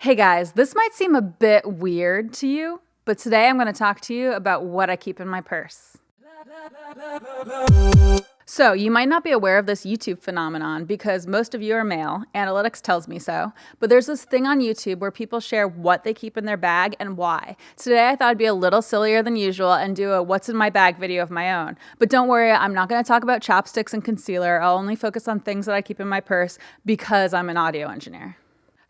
Hey guys, this might seem a bit weird to you, but today I'm going to talk to you about what I keep in my purse. So, you might not be aware of this YouTube phenomenon because most of you are male. Analytics tells me so. But there's this thing on YouTube where people share what they keep in their bag and why. Today, I thought I'd be a little sillier than usual and do a what's in my bag video of my own. But don't worry, I'm not going to talk about chopsticks and concealer. I'll only focus on things that I keep in my purse because I'm an audio engineer.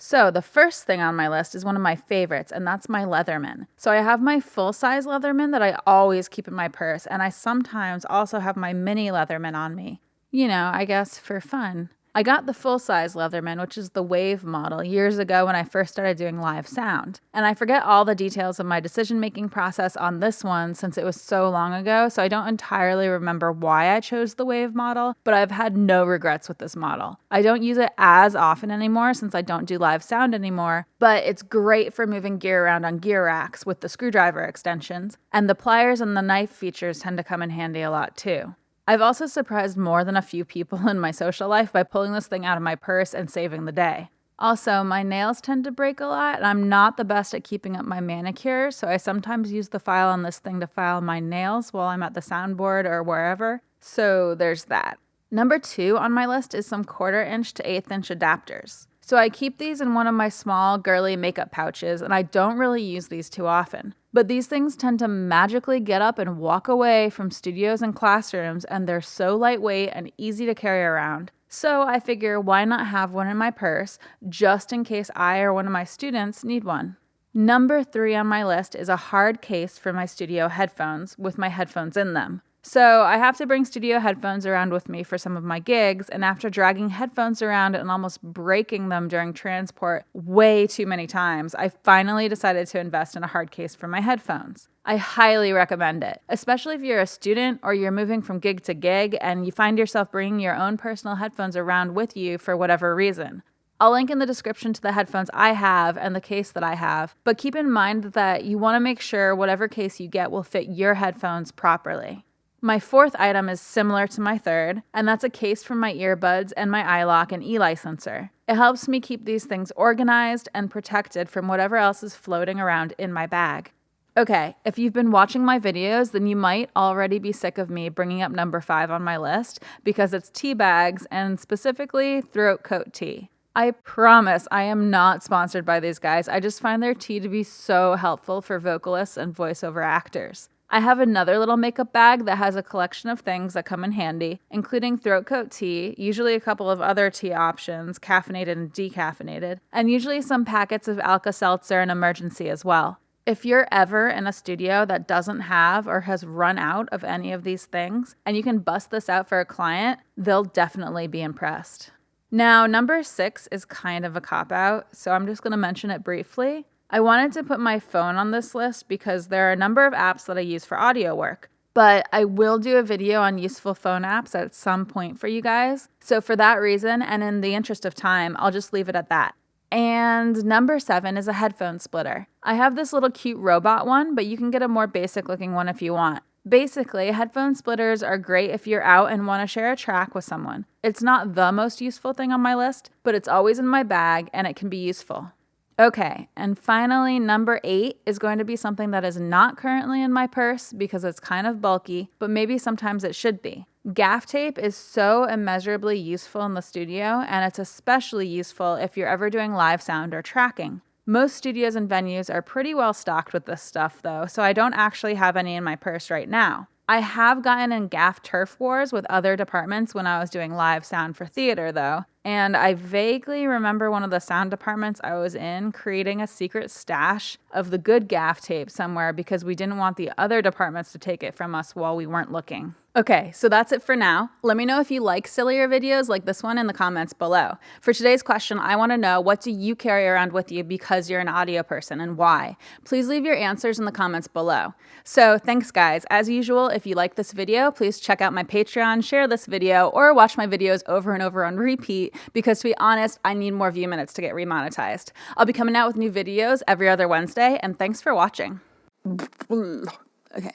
So the first thing on my list is one of my favorites, and that's my Leatherman. So I have my full-size Leatherman that I always keep in my purse, and I sometimes also have my mini Leatherman on me. I guess for fun. I got the full-size Leatherman, which is the Wave model, years ago when I first started doing live sound. And I forget all the details of my decision-making process on this one since it was so long ago, so I don't entirely remember why I chose the Wave model, but I've had no regrets with this model. I don't use it as often anymore since I don't do live sound anymore, but it's great for moving gear around on gear racks with the screwdriver extensions, and the pliers and the knife features tend to come in handy a lot too. I've also surprised more than a few people in my social life by pulling this thing out of my purse and saving the day. Also, my nails tend to break a lot, and I'm not the best at keeping up my manicure, so I sometimes use the file on this thing to file my nails while I'm at the soundboard or wherever. So there's that. Number 2 on my list is some 1/4 inch to 1/8 inch adapters. So I keep these in one of my small girly makeup pouches, and I don't really use these too often. But these things tend to magically get up and walk away from studios and classrooms, and they're so lightweight and easy to carry around. So I figure why not have one in my purse, just in case I or one of my students need one. Number 3 on my list is a hard case for my studio headphones with my headphones in them. So I have to bring studio headphones around with me for some of my gigs, and after dragging headphones around and almost breaking them during transport way too many times, I finally decided to invest in a hard case for my headphones. I highly recommend it, especially if you're a student or you're moving from gig to gig and you find yourself bringing your own personal headphones around with you for whatever reason. I'll link in the description to the headphones I have and the case that I have, but keep in mind that you want to make sure whatever case you get will fit your headphones properly. My 4th item is similar to my 3rd, and that's a case for my earbuds and my iLock and e-licenser. It helps me keep these things organized and protected from whatever else is floating around in my bag. Okay, if you've been watching my videos, then you might already be sick of me bringing up number 5 on my list because it's tea bags and specifically throat coat tea. I promise I am not sponsored by these guys. I just find their tea to be so helpful for vocalists and voiceover actors. I have another little makeup bag that has a collection of things that come in handy, including throat coat tea, usually a couple of other tea options, caffeinated and decaffeinated, and usually some packets of Alka-Seltzer and emergency as well. If you're ever in a studio that doesn't have or has run out of any of these things, and you can bust this out for a client, they'll definitely be impressed. Now, number 6 is kind of a cop-out, so I'm just going to mention it briefly. I wanted to put my phone on this list because there are a number of apps that I use for audio work, but I will do a video on useful phone apps at some point for you guys. So for that reason, and in the interest of time, I'll just leave it at that. And number 7 is a headphone splitter. I have this little cute robot one, but you can get a more basic looking one if you want. Basically, headphone splitters are great if you're out and want to share a track with someone. It's not the most useful thing on my list, but it's always in my bag and it can be useful. Okay, and finally, number 8 is going to be something that is not currently in my purse because it's kind of bulky, but maybe sometimes it should be. Gaff tape is so immeasurably useful in the studio, and it's especially useful if you're ever doing live sound or tracking. Most studios and venues are pretty well stocked with this stuff though, so I don't actually have any in my purse right now. I have gotten in gaff turf wars with other departments when I was doing live sound for theater though, and I vaguely remember one of the sound departments I was in creating a secret stash of the good gaff tape somewhere because we didn't want the other departments to take it from us while we weren't looking. Okay, so that's it for now. Let me know if you like sillier videos like this one in the comments below. For today's question, I want to know, what do you carry around with you because you're an audio person and why? Please leave your answers in the comments below. So thanks guys. As usual, if you like this video, please check out my Patreon, share this video, or watch my videos over and over on repeat because to be honest, I need more view minutes to get remonetized. I'll be coming out with new videos every other Wednesday, and thanks for watching. Okay.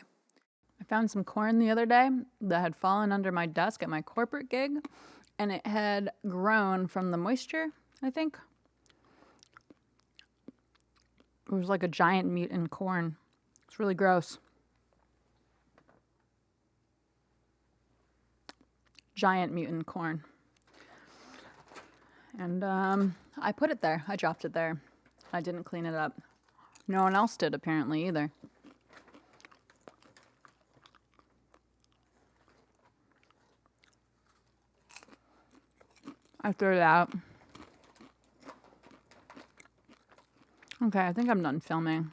I found some corn the other day that had fallen under my desk at my corporate gig, and it had grown from the moisture, I think. It was like a giant mutant corn. It's really gross. Giant mutant corn. And I put it there. I dropped it there. I didn't clean it up. No one else did apparently either. I threw it out. Okay, I think I'm done filming.